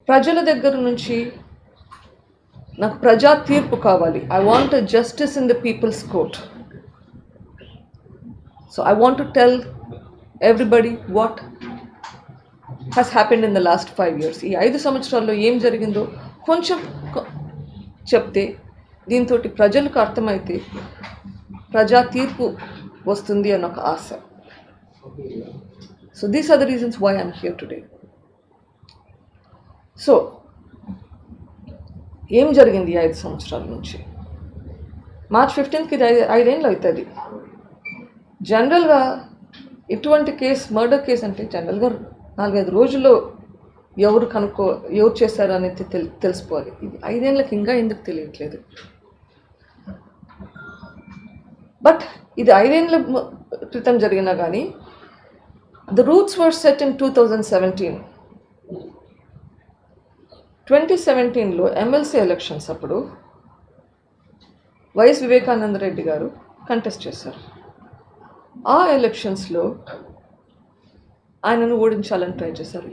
ప్రజల దగ్గర నుంచి నాకు ప్రజా తీర్పు కావాలి. I want a justice in the people's court. So I want to tell everybody what has happened in the last 5 years. ఈ 5 సంవత్సరాల్లో ఏం జరిగిందో కొంచెం చెప్తే దీంతో ప్రజలకు అర్థమైతే ప్రజా తీర్పు వస్తుంది అన్న ఒక ఆశ. So these are the reasons why I'm here today. So ఏం జరిగింది 5 సంవత్సరాల నుంచి? March 15th ఇది 5 ఏళ్ళు అవుతుంది. జనరల్గా ఇటువంటి కేసు, మర్డర్ కేసు అంటే జనరల్గా 4-5 రోజుల్లో ఎవరు చేశారు అనేది తెలిసిపోవాలి. ఇది 5 ఏళ్ళకి ఇంకా ఎందుకు తెలియట్లేదు? బట్ ఇది 5 ఏళ్ళ క్రితం జరిగినా కానీ the roots were set in 2017. 2017లో ఎమ్మెల్సీ ఎలక్షన్స్ అప్పుడు వైఎస్ వివేకానంద రెడ్డి గారు కంటెస్ట్ చేశారు. ఆ ఎలక్షన్స్లో ఆయనను ఓడించాలని ట్రై చేశారు.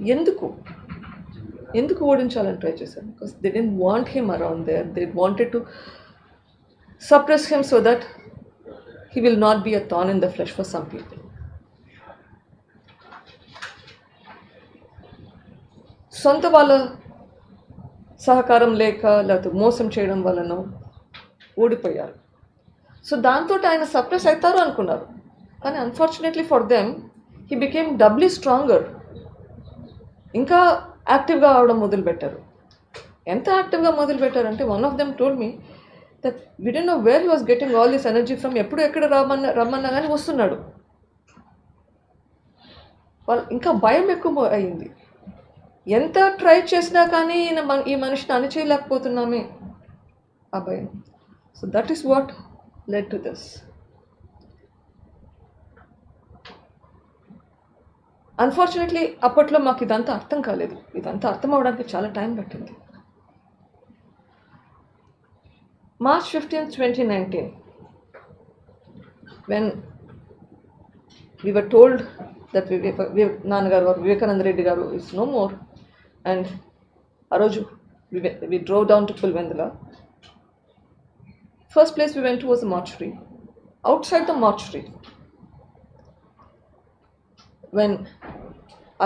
ఎందుకు ఓడించాలని ట్రై చేశారు? Because they didn't want him around there. They wanted to suppress him so that he will not be a thorn in the flesh for some people. సొంత వాళ్ళ సహకారం లేకపోతే మోసం చేయడం వలన ఓడిపోయారు. సో దాంతో ఆయన సప్రెస్ అవుతారు అనుకున్నారు. కానీ unfortunately for them he became doubly stronger. ఇంకా యాక్టివ్గా అవడం మొదలుపెట్టారు. ఎంత యాక్టివ్గా మొదలుపెట్టారంటే one of them told me that we didn't know where he was getting all this energy from. ఎప్పుడు ఎక్కడ రమ్మన్నా కానీ వస్తున్నాడు. వాళ్ళు ఇంకా భయం ఎక్కువ అయింది. ఎంత ట్రై చేసినా కానీ ఈ మనిషిని అణిచేయలేకపోతున్నామే, ఆ భయం. So that is what led to this. Unfortunately అప్పట్లో మాకు ఇదంతా అర్థం కాలేదు. ఇదంతా అర్థం అవడానికి చాలా టైం పట్టింది. March 15th, 2019, when we were told that Vivekananda Reddy garu is no more, and Aroju, we drove down to Pulvendula. First place we went to was the mortuary. Outside the mortuary, when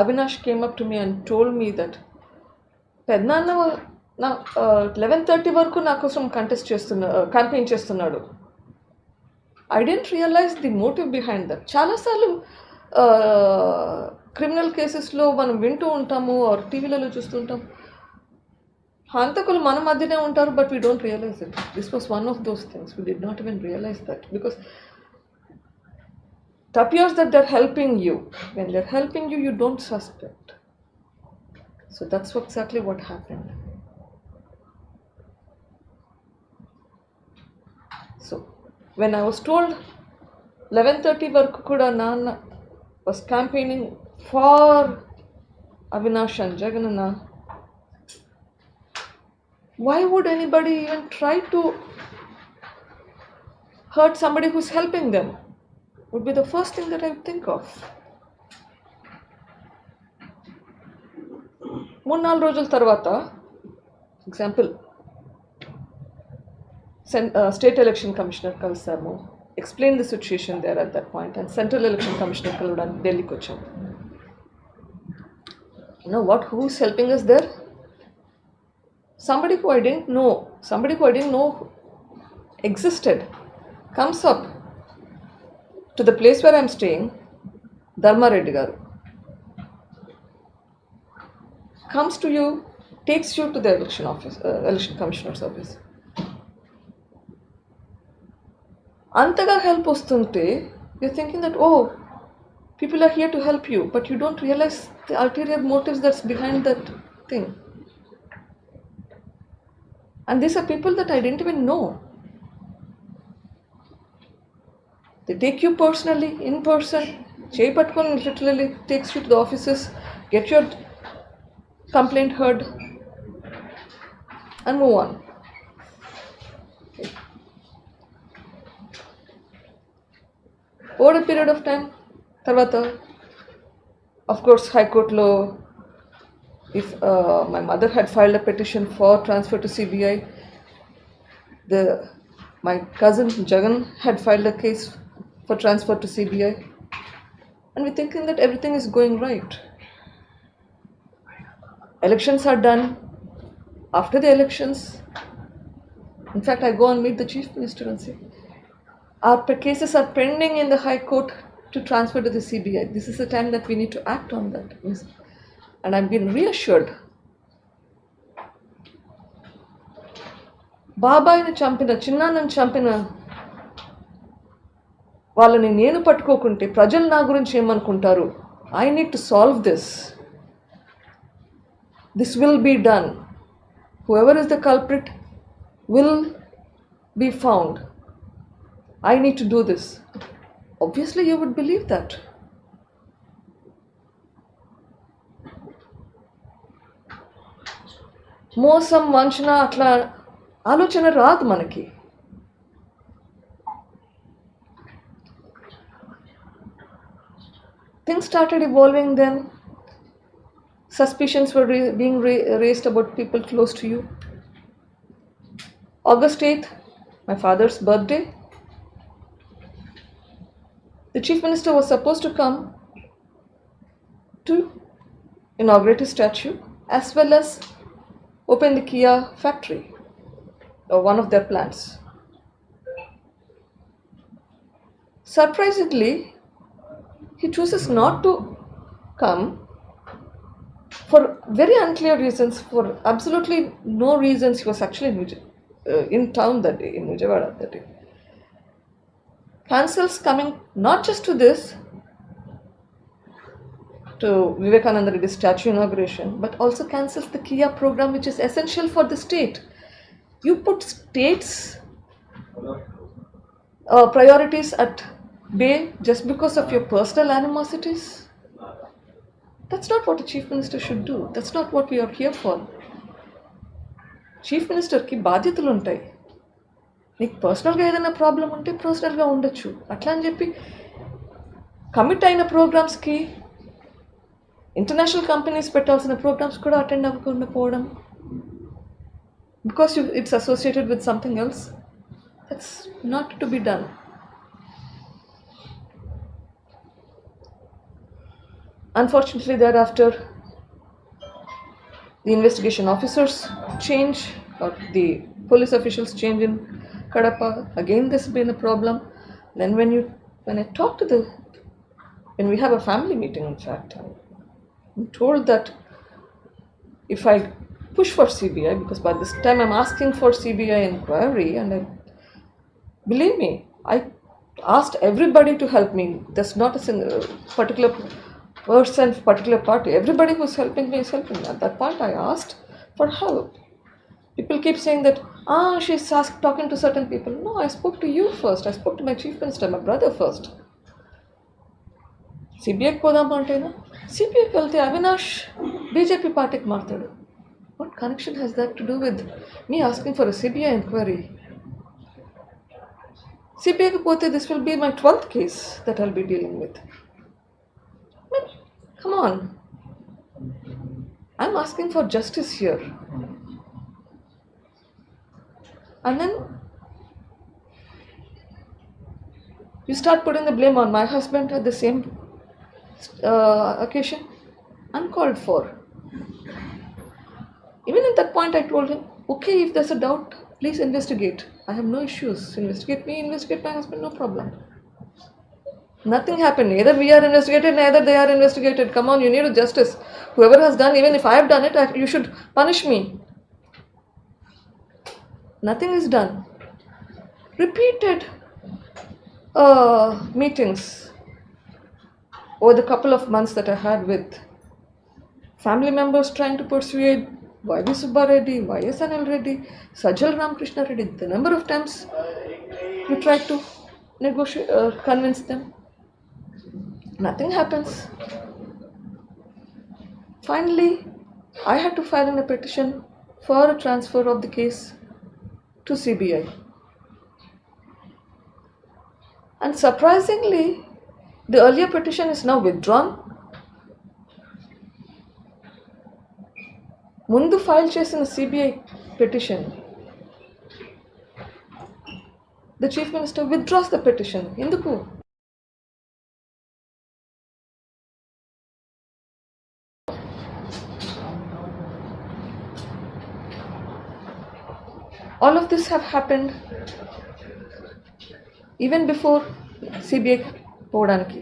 Avinash came up to me and told me that Pednanna నా 11:30 వరకు నా కోసం campaign చేస్తున్నాడు. I didn't realize the motive behind that. చాలాసార్లు criminal కేసెస్లో మనం వింటూ ఉంటాము, ఆర్ టీవీలలో చూస్తుంటాం, హంతకులు మన మధ్యనే ఉంటారు, but we don't realize it. This was one of those things. We did not even realize that because it appears that they're helping you. When they're helping you, you don't suspect. So that's exactly what happened. So when I was told 11:30 వరకు కూడా నాన్న was campaigning for Avinash and Jagananna, why would anybody even try to hurt somebody who's helping them? Would be the first thing that I would think of. 3-4 రోజుల తర్వాత, example, state election commissioner కలిసాము, explain the situation there at that point, and central election commissioner కలవడానికి ఢిల్లీకి వచ్చాము. You know what? Who's helping us there? Somebody who I didn't know existed, comes up to the place where I'm staying, Dharma Reddy garu, comes to you, takes you to the election commissioner's office. అంతగా help వస్తుంటే you're thinking that, oh, people are here to help you, but you don't realize the ulterior motives that's behind that thing. And these are people that I didn't even know. They take you personally, in person, cheyi pattukoni literally takes you to the offices, get your complaint heard, and move on. Okay. Over a period of time, తర్వాత of course High Court లో If my mother had filed a petition for transfer to CBI, my cousin Jagan had filed a case for transfer to CBI, and we're thinking that everything is going right. Elections are done. After the elections, in fact, I go and meet the Chief Minister and say, our cases are pending in the High Court to transfer to the CBI. This is the time that we need to act on that. And I've been reassured. బాబాయిని చంపిన చిన్నాన్నని చంపిన వాళ్ళని నేను పట్టుకోకుంటే ప్రజలు నా గురించి ఏమనుకుంటారు? I need to solve this. This will be done. Whoever is the culprit will be found. I need to do this. Obviously, you would believe that. మోసం వంచన అట్లా ఆలోచన రాదు మనకి. Things started evolving then. Suspicions were being raised about people close to you. August 8th, my father's birthday, the Chief Minister was supposed to come to inaugurate his statue as well as open the Kia factory, or one of their plants. Surprisingly, he chooses not to come for very unclear reasons, for absolutely no reasons. He was actually in town that day, in Vijayawada that day. Cancels coming not just to this, to Vivekananda Reddy's statue inauguration, but also cancels the Kia program, which is essential for the state. You put states' priorities at bay just because of your personal animosities. That's not what a chief minister should do. That's not what we are here for. Chief మినిస్టర్కి బాధ్యతలు ఉంటాయి. నీకు పర్సనల్గా ఏదైనా problem ఉంటే పర్సనల్గా ఉండొచ్చు. అట్లా అని చెప్పి కమిట్ అయిన ప్రోగ్రామ్స్కి, ఇంటర్నేషనల్ కంపెనీస్ పెట్టాల్సిన ప్రోగ్రామ్స్ కూడా అటెండ్ అవ్వకుండా పోవడం because it's associated with something else, that's not to be done. Unfortunately, thereafter, the investigation officers change, or the police officials change in Kadapa. Again, there's been a problem. Then when I talk to when we have a family meeting, in fact, I'm told that if I push for CBI, because by this time I'm asking for CBI inquiry, and believe me, I asked everybody to help me. There's not a single particular person, particular party. Everybody who's helping me is helping me. At that point, I asked for help. People keep saying that, she's talking to certain people. No, I spoke to you first. I spoke to my chief minister, my brother first. CBIకి పోదాం అంటేనా? CBIకి వెళ్తే Avinash BJP పార్టీకి మారుతాడు. What connection has that to do with me asking for a CBI inquiry? CBIకి పోతే this will be my 12th case that I'll be dealing with. Come on. I'm asking for justice here. And then you start putting the blame on my husband at the same occasion. Uncalled for. Even at that point, I told him, okay, if there's a doubt, please investigate. I have no issues. Investigate me, investigate my husband, no problem. Nothing happened. Either we are investigated, neither they are investigated. Come on, you need a justice. Whoever has done, even if I have done it, you should punish me. Nothing is done. Repeated meetings over the couple of months that I had with family members trying to persuade Y.V. Subba Reddy, Y.S.N.L. Reddy, Sajjal Ramakrishna Reddy. The number of times we tried to negotiate, convince them. Nothing happens. Finally, I had to file a petition for a transfer of the case to CBI. And surprisingly, the earlier petition is now withdrawn. ముందు file చేసిన CBI petition the chief minister withdraws the petition. ఎందుకు? All of this have happened even before CBI పోవడానికి.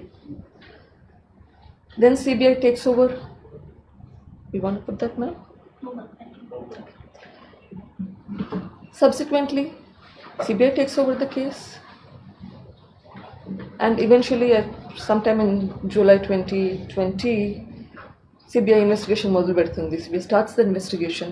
Then CBI takes over. You want to put that, ma'am? Subsequently, CBI takes over the case, and eventually, sometime in July 2020, CBI investigation మొదలు పెడుతుంది. CBI starts the investigation.